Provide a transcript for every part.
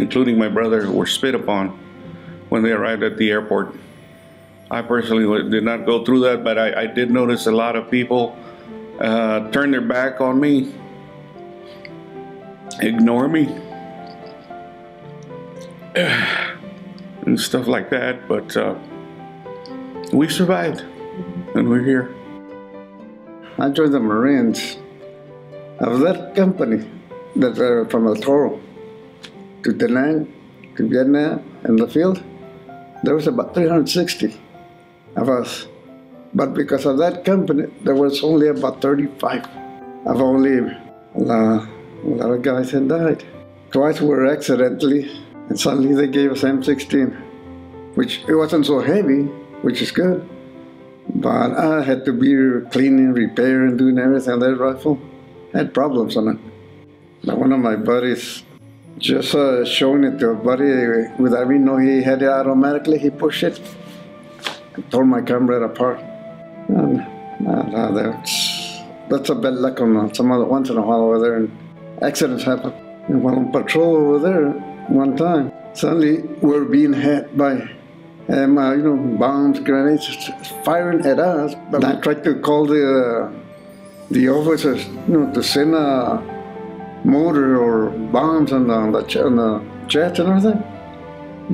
including my brother, were spit upon when they arrived at the airport. I personally did not go through that, but I did notice a lot of people turn their back on me, ignore me, and stuff like that. But we survived, and we're here. I joined the Marines. Of that company, that from El Toro to Da Nang to Vietnam in the field, there was about 360 of us. But because of that company, there was only about 35. I've only, a lot of guys had died. Twice we were accidentally, and suddenly they gave us M16, which it wasn't so heavy, which is good. But I had to be cleaning, repairing, doing everything on that rifle. I had problems on it. But one of my buddies, just showing it to a buddy, without me knowing he had it automatically, he pushed it and tore my comrade apart. And that's a bad luck on some other once in a while over there, and accidents happen. And while on patrol over there, one time, suddenly we're being hit by bombs, grenades, firing at us. But I tried to call the officers, to send a motor or bombs on the jets and everything.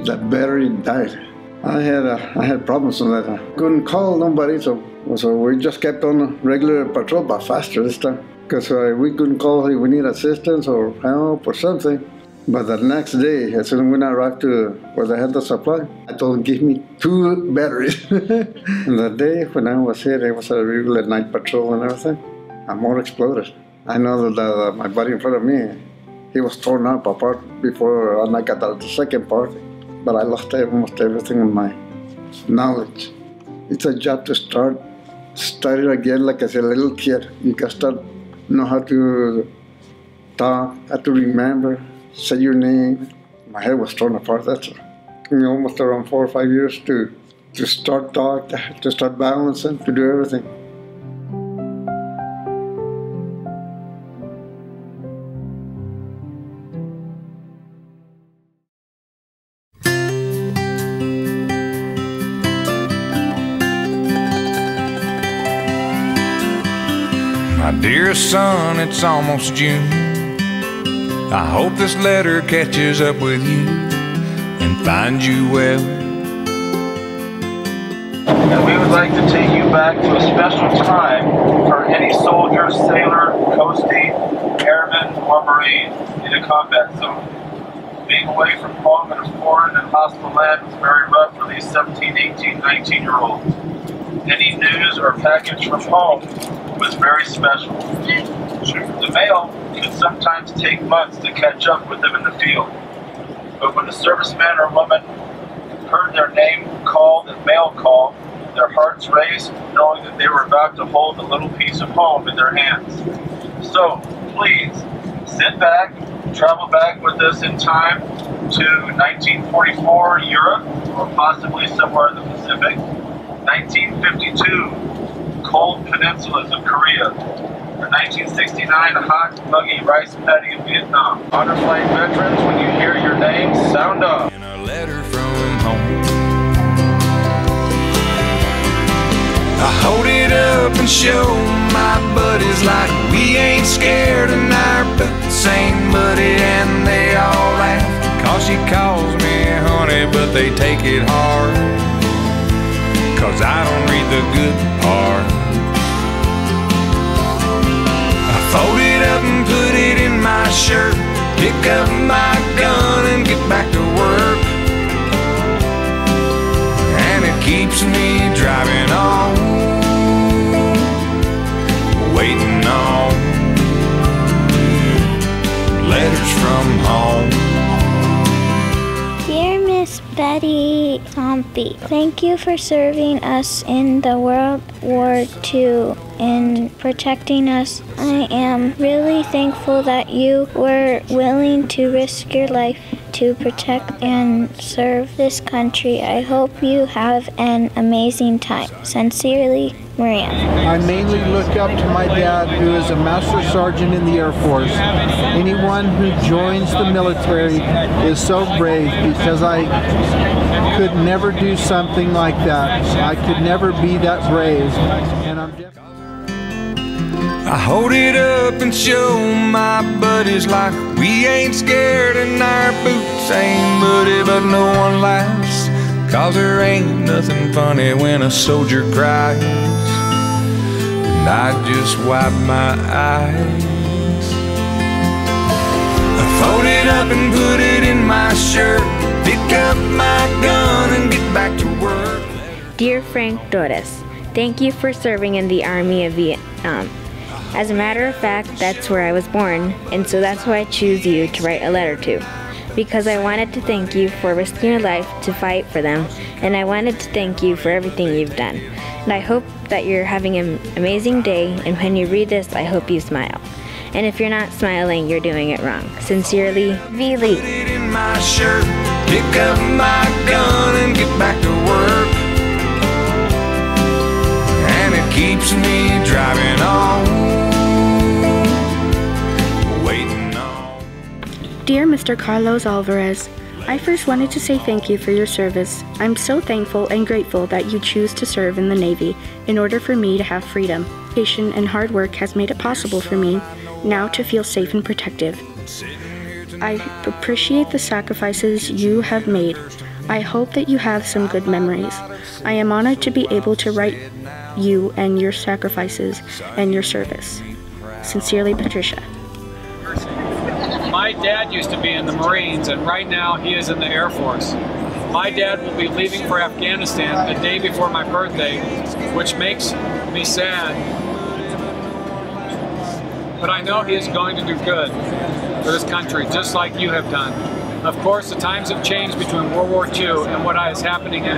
The battery died. I had problems with that. I couldn't call nobody, so we just kept on regular patrol, but faster this time. Because we couldn't call if we need assistance or help or something. But the next day, as soon as we arrived to where they had the supply, I told them, give me 2 batteries. And the day when I was here, it was a regular night patrol and everything. A motor exploded. I know that my buddy in front of me, he was torn up apart before I got the second part. But I lost almost everything in my knowledge. It's a job to start studying again like as a little kid. You can start know how to talk, how to remember, say your name. My head was torn apart. That took me almost around 4 or 5 years to start talk, to start balancing, to do everything. My dear son, it's almost June. I hope this letter catches up with you and finds you well. And we would like to take you back to a special time for any soldier, sailor, coastie, airman, or marine in a combat zone. Being away from home in a foreign and hostile land was very rough for these 17, 18, 19-year-olds. Any news or package from home was very special. The mail could sometimes take months to catch up with them in the field. But when a serviceman or woman heard their name called and mail call, their hearts raced, knowing that they were about to hold a little piece of home in their hands. So, please, sit back, travel back with us in time to 1944 Europe, or possibly somewhere in the Pacific, 1952 cold peninsulas of Korea, or 1969 hot, muggy rice paddy in Vietnam. Honor flight veterans, when you hear your name, sound off. In a letter from home, I hold it up and show my buddies like we ain't scared and our boots ain't muddy, and they all laugh, cause she calls me honey, but they take it hard, cause I don't read the good part. I fold it up and put it in my shirt, pick up my gun and get back to work, and it keeps me driving on, waiting on letters from home. Dear Miss Betty Zombie, thank you for serving us in the World War II and protecting us. I am really thankful that you were willing to risk your life to protect and serve this country. I hope you have an amazing time. Sincerely, Maria. I mainly look up to my dad, who is a Master Sergeant in the Air Force. Anyone who joins the military is so brave, because I could never do something like that. I could never be that brave. And I'm definitely... I hold it up and show my buddies like we ain't scared and our boots ain't muddy, but no one laughs, 'cause there ain't nothing funny when a soldier cries. And I just wipe my eyes. I fold it up and put it in my shirt, pick up my gun and get back to work. Dear Frank Torres, thank you for serving in the Army of Vietnam. As a matter of fact, that's where I was born, and so that's why I choose you to write a letter to. Because I wanted to thank you for risking your life to fight for them, and I wanted to thank you for everything you've done. And I hope that you're having an amazing day, and when you read this, I hope you smile. And if you're not smiling, you're doing it wrong. Sincerely, V. Lee. Put it in my shirt, pick up my gun and get back to work. And it keeps me driving on. Dear Mr. Carlos Alvarez, I first wanted to say thank you for your service. I'm so thankful and grateful that you choose to serve in the Navy in order for me to have freedom. Patience and hard work has made it possible for me now to feel safe and protective. I appreciate the sacrifices you have made. I hope that you have some good memories. I am honored to be able to write you and your sacrifices and your service. Sincerely, Patricia. My dad used to be in the Marines, and right now he is in the Air Force. My dad will be leaving for Afghanistan the day before my birthday, which makes me sad. But I know he is going to do good for this country, just like you have done. Of course, the times have changed between World War II and what is happening in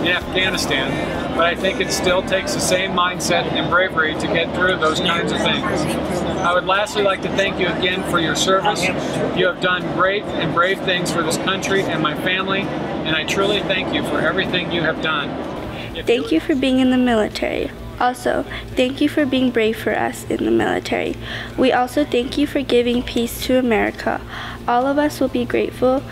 Afghanistan, but I think it still takes the same mindset and bravery to get through those kinds of things. I would lastly like to thank you again for your service. You have done great and brave things for this country and my family, and I truly thank you for everything you have done. Thank you for being in the military. Also, thank you for being brave for us in the military. We also thank you for giving peace to America. All of us will be grateful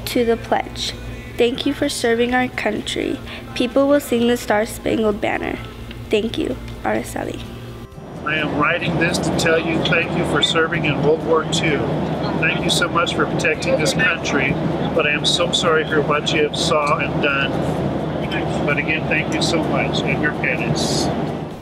to the pledge. Thank you for serving our country. People will sing the Star-Spangled Banner. Thank you, Araceli. I am writing this to tell you thank you for serving in World War II. Thank you so much for protecting this country, but I am so sorry for what you have saw and done. But again, thank you so much, and your parents.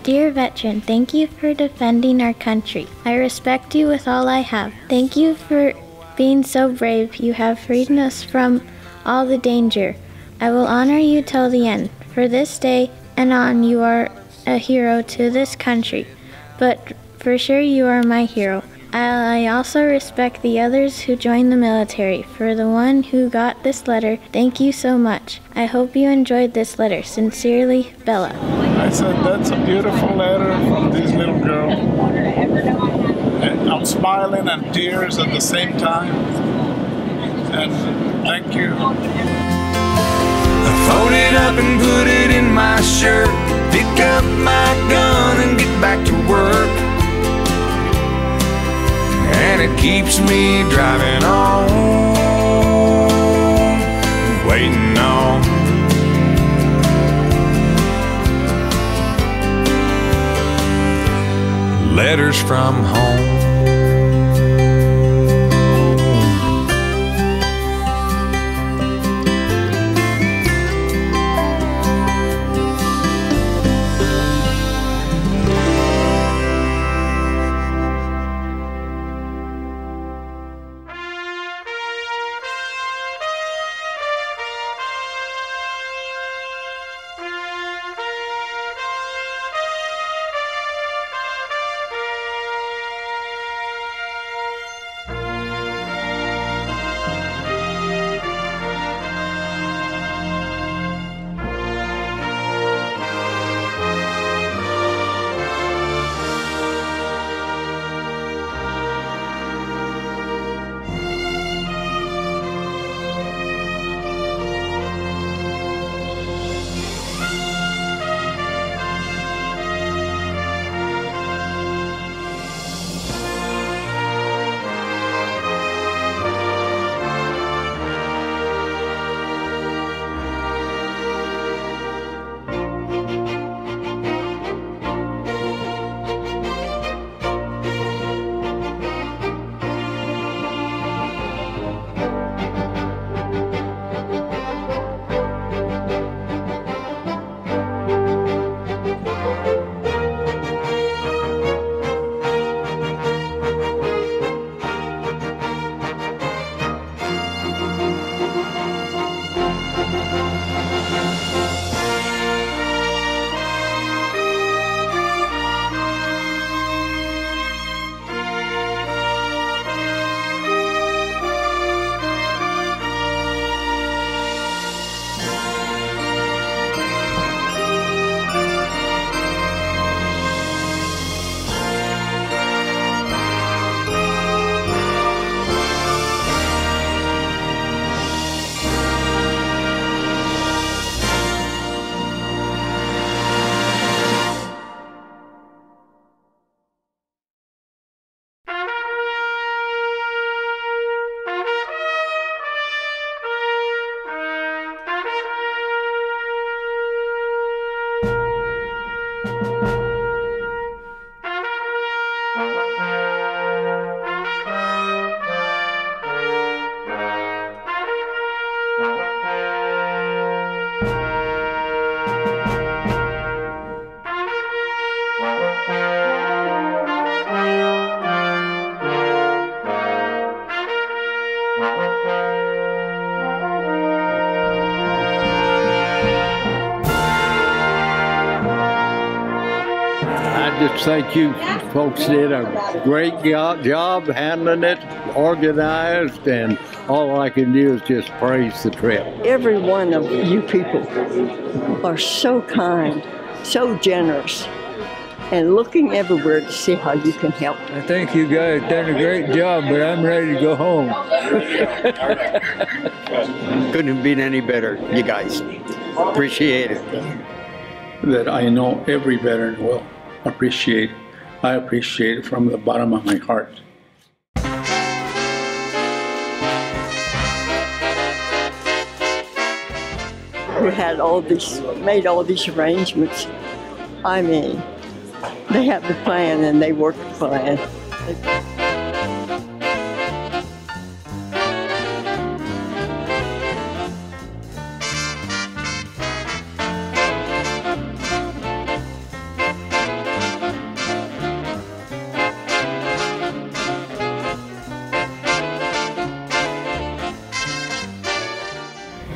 Dear veteran, thank you for defending our country. I respect you with all I have. Thank you for being so brave. You have freed us from all the danger. I will honor you till the end. For this day and on, you are a hero to this country. But for sure, you are my hero. I also respect the others who joined the military. For the one who got this letter, thank you so much. I hope you enjoyed this letter. Sincerely, Bella. I said, that's a beautiful letter from this little girl. And I'm smiling and tears at the same time. And thank you. I fold it up and put it in my shirt, pick up my gun and get back to work. And it keeps me driving on, waiting on. Letters from home. I just think you folks did a great job handling it, organized, and all I can do is just praise the trip. Every one of you people are so kind, so generous, and looking everywhere to see how you can help. I think you guys done a great job, but I'm ready to go home. Couldn't have been any better, you guys. Appreciate it. That I know every veteran will appreciate. I appreciate it from the bottom of my heart. Who had made all these arrangements. I mean, they have the plan and they work the plan.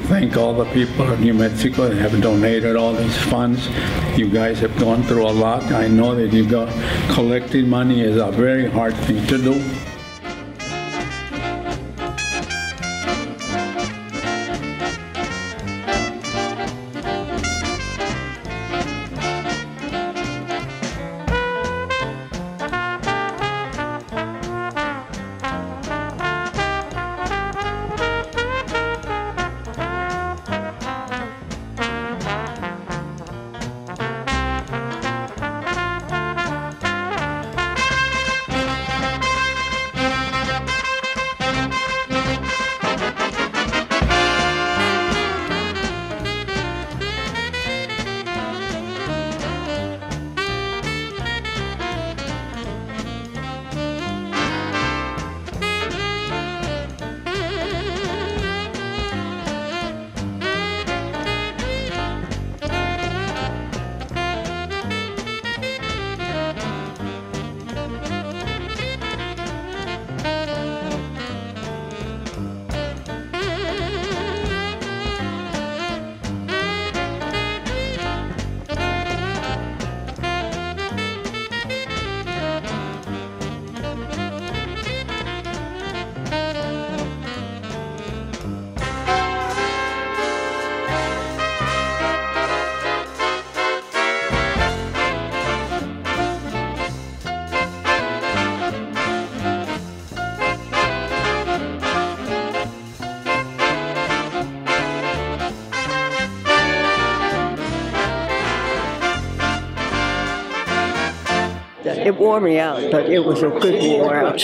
Thank all the people of New Mexico that have donated all these funds. You guys have gone through a lot. I know that collecting money is a very hard thing to do. It wore me out, but it was a good war out.